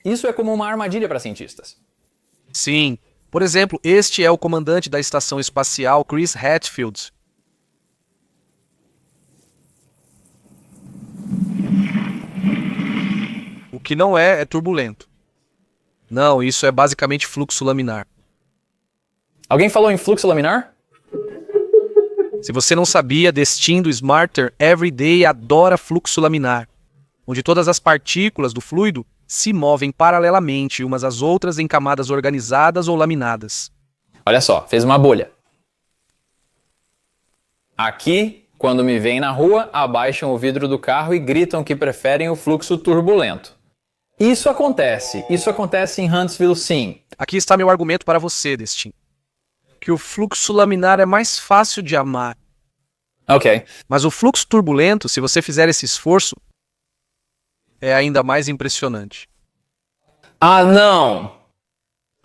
Isso é como uma armadilha para cientistas. Sim. Por exemplo, este é o comandante da estação espacial Chris Hadfield. O que não é turbulento. Não, isso é basicamente fluxo laminar. Alguém falou em fluxo laminar? Se você não sabia, Destino Smarter Everyday adora fluxo laminar, onde todas as partículas do fluido se movem paralelamente umas às outras em camadas organizadas ou laminadas. Olha só, fez uma bolha. Aqui, quando me veem na rua, abaixam o vidro do carro e gritam que preferem o fluxo turbulento. Isso acontece em Huntsville sim. Aqui está meu argumento para você, Destino. Que o fluxo laminar é mais fácil de amar. Ok. Mas o fluxo turbulento, se você fizer esse esforço, é ainda mais impressionante. Ah, não!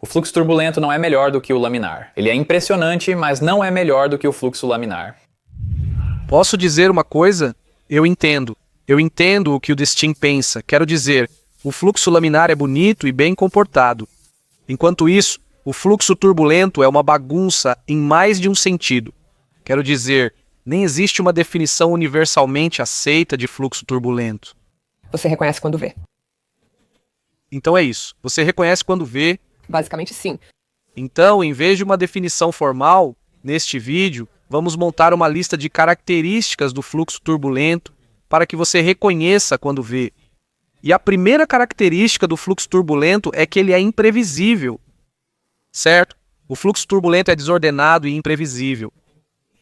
O fluxo turbulento não é melhor do que o laminar. Ele é impressionante, mas não é melhor do que o fluxo laminar. Posso dizer uma coisa? Eu entendo. Eu entendo o que o Destin pensa. Quero dizer, o fluxo laminar é bonito e bem comportado. Enquanto isso, o fluxo turbulento é uma bagunça em mais de um sentido. Quero dizer, nem existe uma definição universalmente aceita de fluxo turbulento. Você reconhece quando vê. Então é isso. Você reconhece quando vê. Basicamente, sim. Então, em vez de uma definição formal, neste vídeo, vamos montar uma lista de características do fluxo turbulento para que você reconheça quando vê. E a primeira característica do fluxo turbulento é que ele é imprevisível. Certo? O fluxo turbulento é desordenado e imprevisível.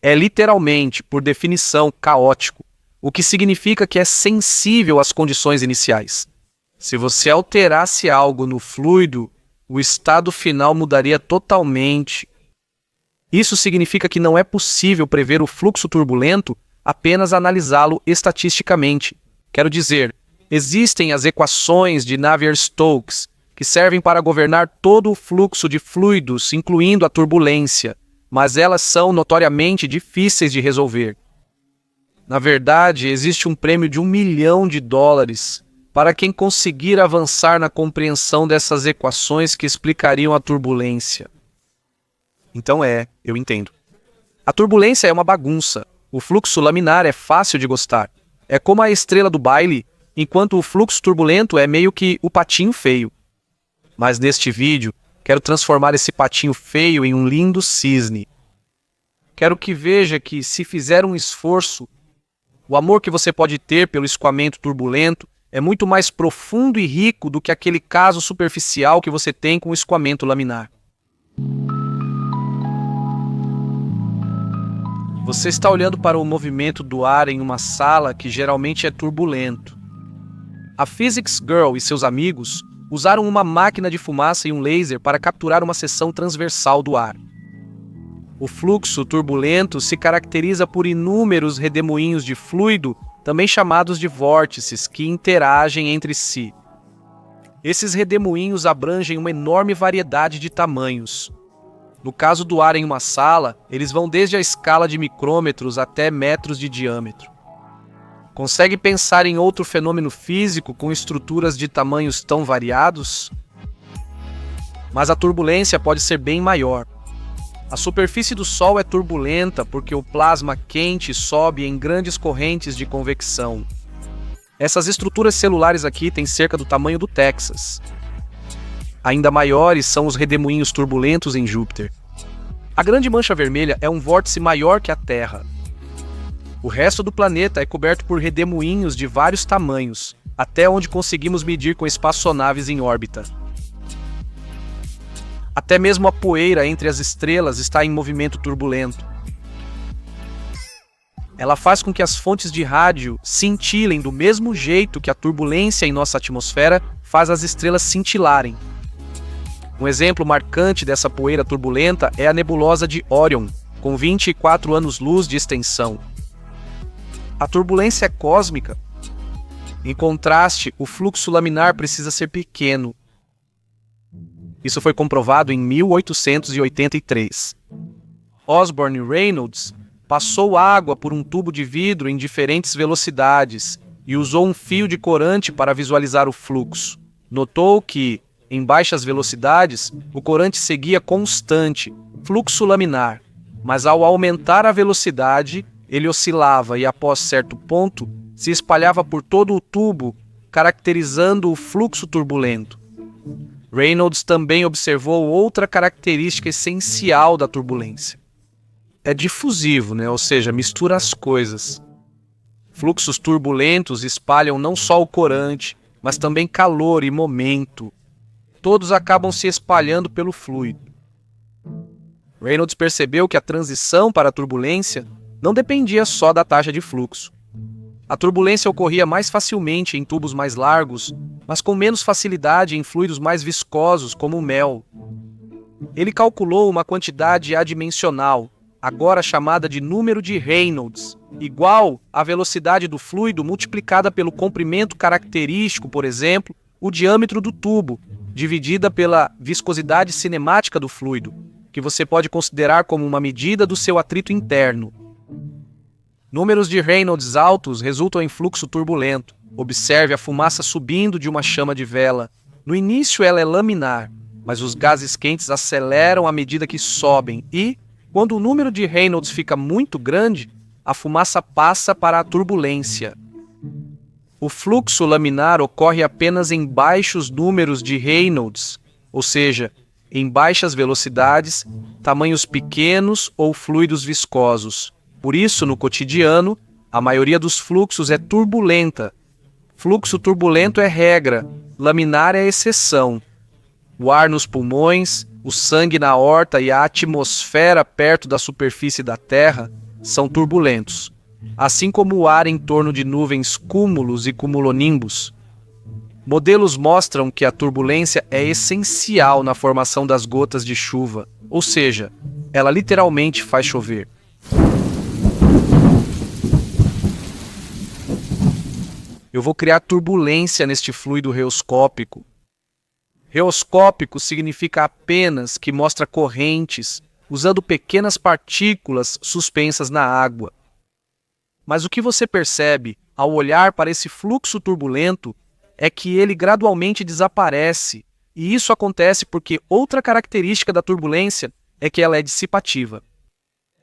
É literalmente, por definição, caótico, o que significa que é sensível às condições iniciais. Se você alterasse algo no fluido, o estado final mudaria totalmente. Isso significa que não é possível prever o fluxo turbulento apenas analisá-lo estatisticamente. Quero dizer, existem as equações de Navier-Stokes, que servem para governar todo o fluxo de fluidos, incluindo a turbulência, mas elas são notoriamente difíceis de resolver. Na verdade, existe um prêmio de $1 milhão para quem conseguir avançar na compreensão dessas equações que explicariam a turbulência. Então eu entendo. A turbulência é uma bagunça. O fluxo laminar é fácil de gostar. É como a estrela do baile, enquanto o fluxo turbulento é meio que o patinho feio. Mas neste vídeo, quero transformar esse patinho feio em um lindo cisne. Quero que veja que, se fizer um esforço, o amor que você pode ter pelo escoamento turbulento é muito mais profundo e rico do que aquele caso superficial que você tem com o escoamento laminar. Você está olhando para o movimento do ar em uma sala que geralmente é turbulento. A Physics Girl e seus amigos usaram uma máquina de fumaça e um laser para capturar uma seção transversal do ar. O fluxo turbulento se caracteriza por inúmeros redemoinhos de fluido, também chamados de vórtices, que interagem entre si. Esses redemoinhos abrangem uma enorme variedade de tamanhos. No caso do ar em uma sala, eles vão desde a escala de micrômetros até metros de diâmetro. Consegue pensar em outro fenômeno físico com estruturas de tamanhos tão variados? Mas a turbulência pode ser bem maior. A superfície do Sol é turbulenta porque o plasma quente sobe em grandes correntes de convecção. Essas estruturas celulares aqui têm cerca do tamanho do Texas. Ainda maiores são os redemoinhos turbulentos em Júpiter. A grande mancha vermelha é um vórtice maior que a Terra. O resto do planeta é coberto por redemoinhos de vários tamanhos, até onde conseguimos medir com espaçonaves em órbita. Até mesmo a poeira entre as estrelas está em movimento turbulento. Ela faz com que as fontes de rádio cintilem do mesmo jeito que a turbulência em nossa atmosfera faz as estrelas cintilarem. Um exemplo marcante dessa poeira turbulenta é a nebulosa de Orion, com 24 anos-luz de extensão. A turbulência é cósmica. Em contraste, o fluxo laminar precisa ser pequeno. Isso foi comprovado em 1883. Osborne Reynolds passou água por um tubo de vidro em diferentes velocidades e usou um fio de corante para visualizar o fluxo. Notou que, em baixas velocidades, o corante seguia constante, fluxo laminar, mas ao aumentar a velocidade, ele oscilava e, após certo ponto, se espalhava por todo o tubo, caracterizando o fluxo turbulento. Reynolds também observou outra característica essencial da turbulência. É difusivo, ou seja, mistura as coisas. Fluxos turbulentos espalham não só o corante, mas também calor e momento. Todos acabam se espalhando pelo fluido. Reynolds percebeu que a transição para a turbulência não dependia só da taxa de fluxo. A turbulência ocorria mais facilmente em tubos mais largos, mas com menos facilidade em fluidos mais viscosos, como o mel. Ele calculou uma quantidade adimensional, agora chamada de número de Reynolds, igual à velocidade do fluido multiplicada pelo comprimento característico, por exemplo, o diâmetro do tubo, dividida pela viscosidade cinemática do fluido, que você pode considerar como uma medida do seu atrito interno. Números de Reynolds altos resultam em fluxo turbulento. Observe a fumaça subindo de uma chama de vela. No início ela é laminar, mas os gases quentes aceleram à medida que sobem e, quando o número de Reynolds fica muito grande, a fumaça passa para a turbulência. O fluxo laminar ocorre apenas em baixos números de Reynolds, ou seja, em baixas velocidades, tamanhos pequenos ou fluidos viscosos. Por isso, no cotidiano, a maioria dos fluxos é turbulenta. Fluxo turbulento é regra, laminar é exceção. O ar nos pulmões, o sangue na aorta e a atmosfera perto da superfície da Terra são turbulentos, assim como o ar em torno de nuvens cúmulos e cumulonimbus. Modelos mostram que a turbulência é essencial na formação das gotas de chuva, ou seja, ela literalmente faz chover. Eu vou criar turbulência neste fluido reoscópico. Reoscópico significa apenas que mostra correntes, usando pequenas partículas suspensas na água. Mas o que você percebe ao olhar para esse fluxo turbulento é que ele gradualmente desaparece, e isso acontece porque outra característica da turbulência é que ela é dissipativa.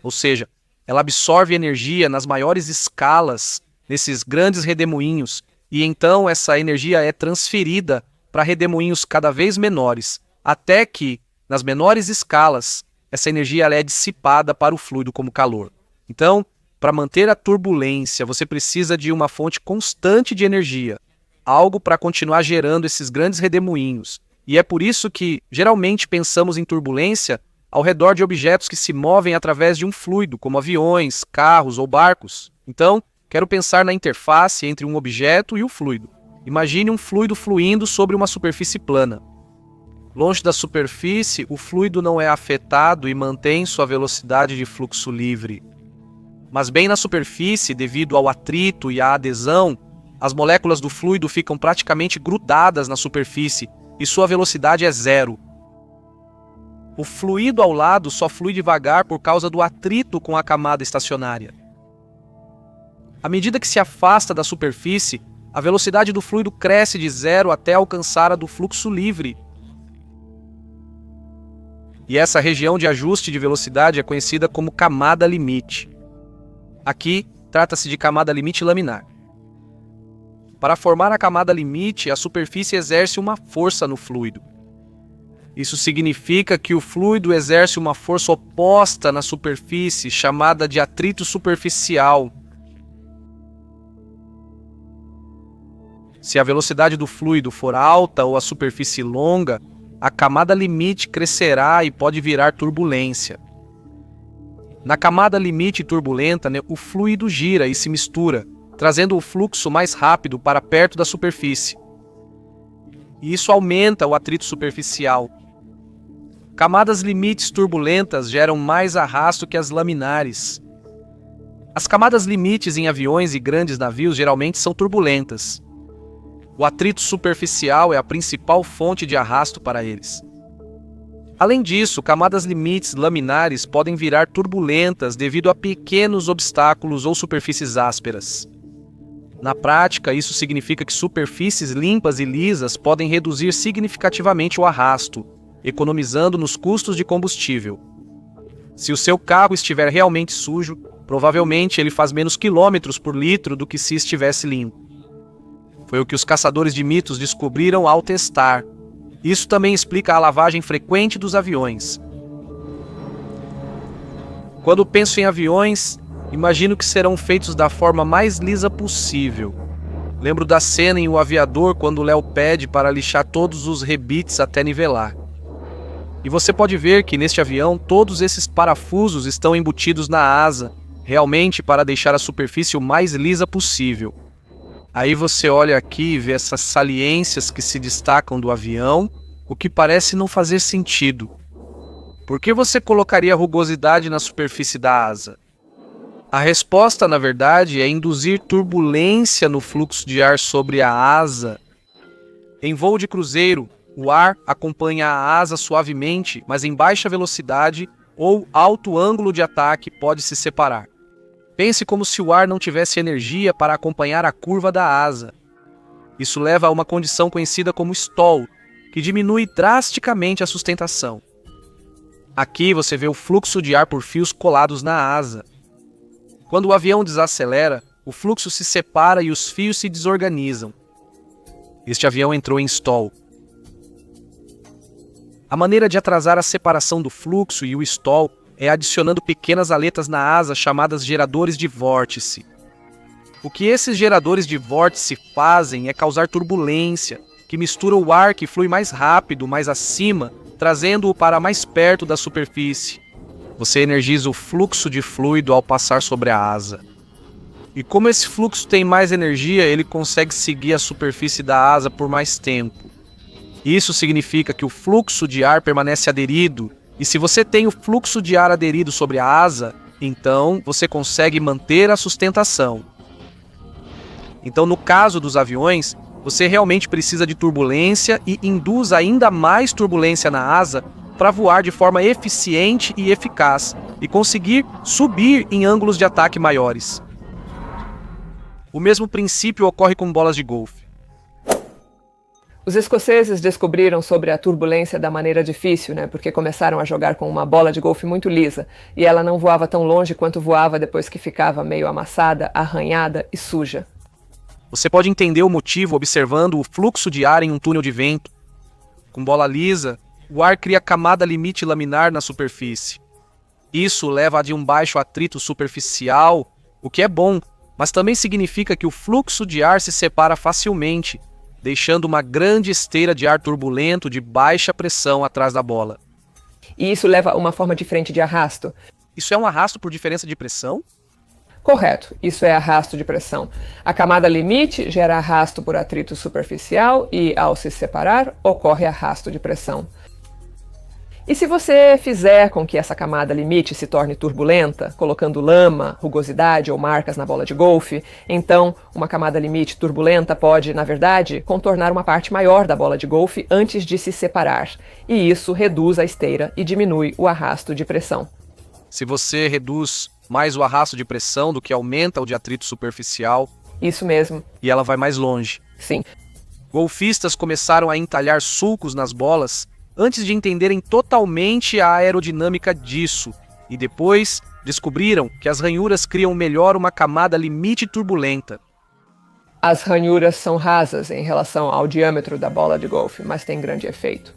Ou seja, ela absorve energia nas maiores escalas, nesses grandes redemoinhos, e então essa energia é transferida para redemoinhos cada vez menores, até que, nas menores escalas, essa energia ela é dissipada para o fluido como calor. Então, para manter a turbulência, você precisa de uma fonte constante de energia, algo para continuar gerando esses grandes redemoinhos. E é por isso que, geralmente, pensamos em turbulência ao redor de objetos que se movem através de um fluido, como aviões, carros ou barcos. Então, quero pensar na interface entre um objeto e o fluido. Imagine um fluido fluindo sobre uma superfície plana. Longe da superfície, o fluido não é afetado e mantém sua velocidade de fluxo livre. Mas bem na superfície, devido ao atrito e à adesão, as moléculas do fluido ficam praticamente grudadas na superfície e sua velocidade é zero. O fluido ao lado só flui devagar por causa do atrito com a camada estacionária. À medida que se afasta da superfície, a velocidade do fluido cresce de zero até alcançar a do fluxo livre. E essa região de ajuste de velocidade é conhecida como camada limite. Aqui, trata-se de camada limite laminar. Para formar a camada limite, a superfície exerce uma força no fluido. Isso significa que o fluido exerce uma força oposta na superfície, chamada de atrito superficial. Se a velocidade do fluido for alta ou a superfície longa, a camada limite crescerá e pode virar turbulência. Na camada limite turbulenta, o fluido gira e se mistura, trazendo o fluxo mais rápido para perto da superfície. E isso aumenta o atrito superficial. Camadas limites turbulentas geram mais arrasto que as laminares. As camadas limites em aviões e grandes navios geralmente são turbulentas. O atrito superficial é a principal fonte de arrasto para eles. Além disso, camadas limites laminares podem virar turbulentas devido a pequenos obstáculos ou superfícies ásperas. Na prática, isso significa que superfícies limpas e lisas podem reduzir significativamente o arrasto, economizando nos custos de combustível. Se o seu carro estiver realmente sujo, provavelmente ele faz menos quilômetros por litro do que se estivesse limpo. Foi o que os caçadores de mitos descobriram ao testar. Isso também explica a lavagem frequente dos aviões. Quando penso em aviões, imagino que serão feitos da forma mais lisa possível. Lembro da cena em O Aviador quando Léo pede para lixar todos os rebites até nivelar. E você pode ver que neste avião todos esses parafusos estão embutidos na asa, realmente para deixar a superfície o mais lisa possível. Aí você olha aqui e vê essas saliências que se destacam do avião, o que parece não fazer sentido. Por que você colocaria rugosidade na superfície da asa? A resposta, na verdade, é induzir turbulência no fluxo de ar sobre a asa. Em voo de cruzeiro, o ar acompanha a asa suavemente, mas em baixa velocidade ou alto ângulo de ataque pode se separar. Pense como se o ar não tivesse energia para acompanhar a curva da asa. Isso leva a uma condição conhecida como stall, que diminui drasticamente a sustentação. Aqui você vê o fluxo de ar por fios colados na asa. Quando o avião desacelera, o fluxo se separa e os fios se desorganizam. Este avião entrou em stall. A maneira de atrasar a separação do fluxo e o stall é adicionando pequenas aletas na asa chamadas geradores de vórtice. O que esses geradores de vórtice fazem é causar turbulência, que mistura o ar que flui mais rápido, mais acima, trazendo-o para mais perto da superfície. Você energiza o fluxo de fluido ao passar sobre a asa. E como esse fluxo tem mais energia, ele consegue seguir a superfície da asa por mais tempo. Isso significa que o fluxo de ar permanece aderido, e se você tem o fluxo de ar aderido sobre a asa, então você consegue manter a sustentação. Então, no caso dos aviões, você realmente precisa de turbulência e induz ainda mais turbulência na asa para voar de forma eficiente e eficaz e conseguir subir em ângulos de ataque maiores. O mesmo princípio ocorre com bolas de golfe. Os escoceses descobriram sobre a turbulência da maneira difícil, porque começaram a jogar com uma bola de golfe muito lisa e ela não voava tão longe quanto voava depois que ficava meio amassada, arranhada e suja. Você pode entender o motivo observando o fluxo de ar em um túnel de vento. Com bola lisa, o ar cria camada limite laminar na superfície. Isso leva a de um baixo atrito superficial, o que é bom, mas também significa que o fluxo de ar se separa facilmente, deixando uma grande esteira de ar turbulento de baixa pressão atrás da bola. E isso leva a uma forma diferente de arrasto. Isso é um arrasto por diferença de pressão? Correto, isso é arrasto de pressão. A camada limite gera arrasto por atrito superficial e, ao se separar, ocorre arrasto de pressão. E se você fizer com que essa camada limite se torne turbulenta, colocando lama, rugosidade ou marcas na bola de golfe, então uma camada limite turbulenta pode, na verdade, contornar uma parte maior da bola de golfe antes de se separar, e isso reduz a esteira e diminui o arrasto de pressão. Se você reduz mais o arrasto de pressão do que aumenta o de atrito superficial, Isso mesmo, e ela vai mais longe. sim. Golfistas começaram a entalhar sulcos nas bolas antes de entenderem totalmente a aerodinâmica disso, e depois descobriram que as ranhuras criam melhor uma camada limite turbulenta. As ranhuras são rasas em relação ao diâmetro da bola de golfe, mas têm grande efeito.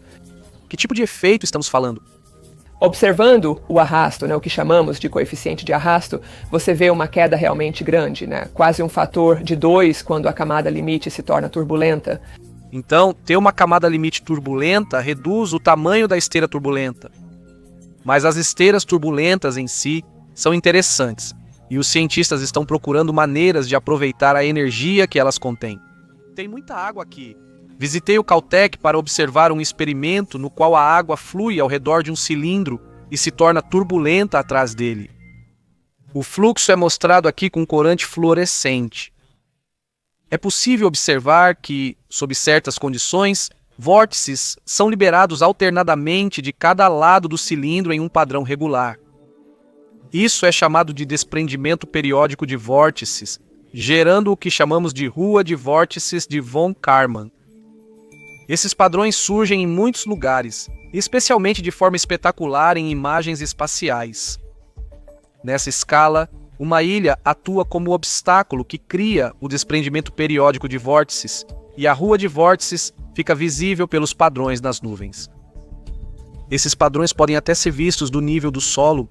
Que tipo de efeito estamos falando? Observando o arrasto, o que chamamos de coeficiente de arrasto, você vê uma queda realmente grande, quase um fator de 2 quando a camada limite se torna turbulenta. Então, ter uma camada limite turbulenta reduz o tamanho da esteira turbulenta. Mas as esteiras turbulentas em si são interessantes, e os cientistas estão procurando maneiras de aproveitar a energia que elas contêm. Tem muita água aqui. Visitei o Caltech para observar um experimento no qual a água flui ao redor de um cilindro e se torna turbulenta atrás dele. O fluxo é mostrado aqui com corante fluorescente. É possível observar que, sob certas condições, vórtices são liberados alternadamente de cada lado do cilindro em um padrão regular. Isso é chamado de desprendimento periódico de vórtices, gerando o que chamamos de rua de vórtices de von Karman. Esses padrões surgem em muitos lugares, especialmente de forma espetacular em imagens espaciais. Nessa escala, uma ilha atua como obstáculo que cria o desprendimento periódico de vórtices, e a rua de vórtices fica visível pelos padrões nas nuvens. Esses padrões podem até ser vistos do nível do solo.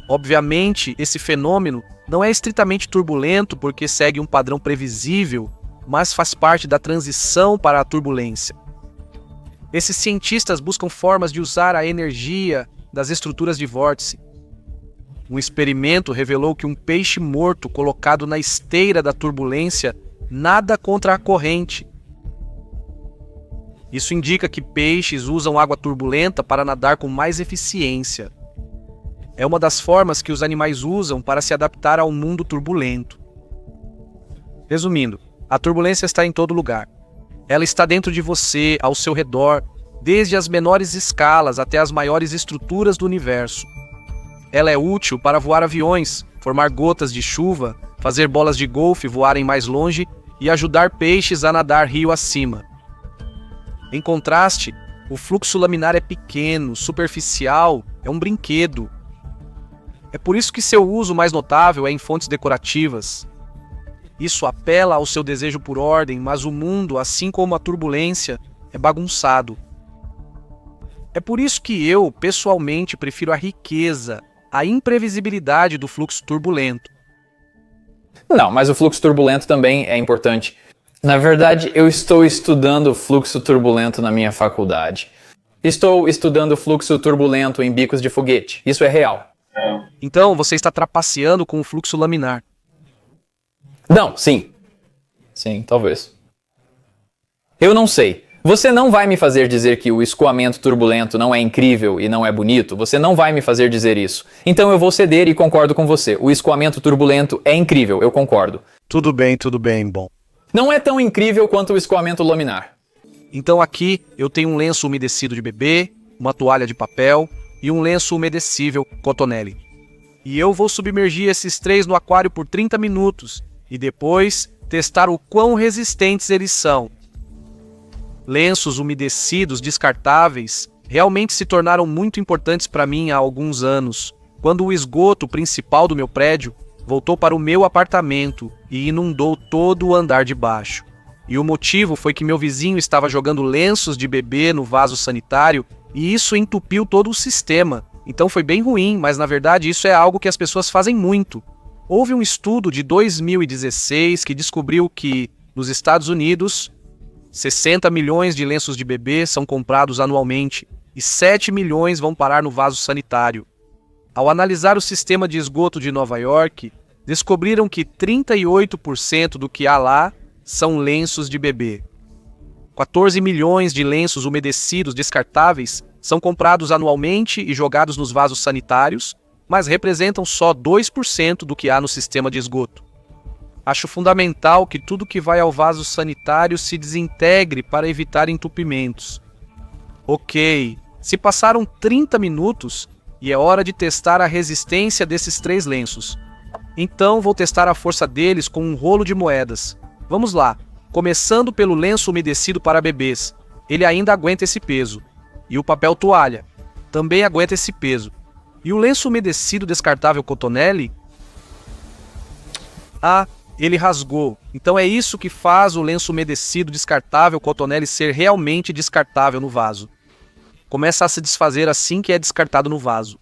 Obviamente, esse fenômeno não é estritamente turbulento porque segue um padrão previsível, mas faz parte da transição para a turbulência. Esses cientistas buscam formas de usar a energia das estruturas de vórtice. Um experimento revelou que um peixe morto colocado na esteira da turbulência nada contra a corrente. Isso indica que peixes usam água turbulenta para nadar com mais eficiência. É uma das formas que os animais usam para se adaptar ao mundo turbulento. Resumindo, a turbulência está em todo lugar. Ela está dentro de você, ao seu redor, desde as menores escalas até as maiores estruturas do universo. Ela é útil para voar aviões, formar gotas de chuva, fazer bolas de golfe voarem mais longe e ajudar peixes a nadar rio acima. Em contraste, o fluxo laminar é pequeno, superficial, é um brinquedo. É por isso que seu uso mais notável é em fontes decorativas. Isso apela ao seu desejo por ordem, mas o mundo, assim como a turbulência, é bagunçado. É por isso que eu, pessoalmente, prefiro a riqueza, a imprevisibilidade do fluxo turbulento. Não, mas o fluxo turbulento também é importante. Na verdade, eu estou estudando fluxo turbulento na minha faculdade. Estou estudando fluxo turbulento em bicos de foguete. Isso é real. Então, você está trapaceando com o fluxo laminar. Não, sim. Sim, talvez. Eu não sei. Você não vai me fazer dizer que o escoamento turbulento não é incrível e não é bonito. Você não vai me fazer dizer isso. Então eu vou ceder e concordo com você. O escoamento turbulento é incrível, eu concordo. Tudo bem, bom. Não é tão incrível quanto o escoamento laminar. Então aqui eu tenho um lenço umedecido de bebê, uma toalha de papel e um lenço umedecível cotonelli. E eu vou submergir esses três no aquário por 30 minutos e depois testar o quão resistentes eles são. Lenços umedecidos descartáveis realmente se tornaram muito importantes para mim há alguns anos, quando o esgoto principal do meu prédio voltou para o meu apartamento e inundou todo o andar de baixo. E o motivo foi que meu vizinho estava jogando lenços de bebê no vaso sanitário e isso entupiu todo o sistema. Então foi bem ruim, mas na verdade isso é algo que as pessoas fazem muito. Houve um estudo de 2016 que descobriu que, nos Estados Unidos, 60 milhões de lenços de bebê são comprados anualmente e 7 milhões vão parar no vaso sanitário. Ao analisar o sistema de esgoto de Nova York, descobriram que 38% do que há lá são lenços de bebê. 14 milhões de lenços umedecidos descartáveis são comprados anualmente e jogados nos vasos sanitários, mas representam só 2% do que há no sistema de esgoto. Acho fundamental que tudo que vai ao vaso sanitário se desintegre para evitar entupimentos. Ok, se passaram 30 minutos e é hora de testar a resistência desses 3 lenços. Então vou testar a força deles com um rolo de moedas. Vamos lá, começando pelo lenço umedecido para bebês. Ele ainda aguenta esse peso. E o papel toalha também aguenta esse peso. E o lenço umedecido descartável cotonelli? Ah, ele rasgou. Então é isso que faz o lenço umedecido descartável cotonelli ser realmente descartável no vaso. Começa a se desfazer assim que é descartado no vaso.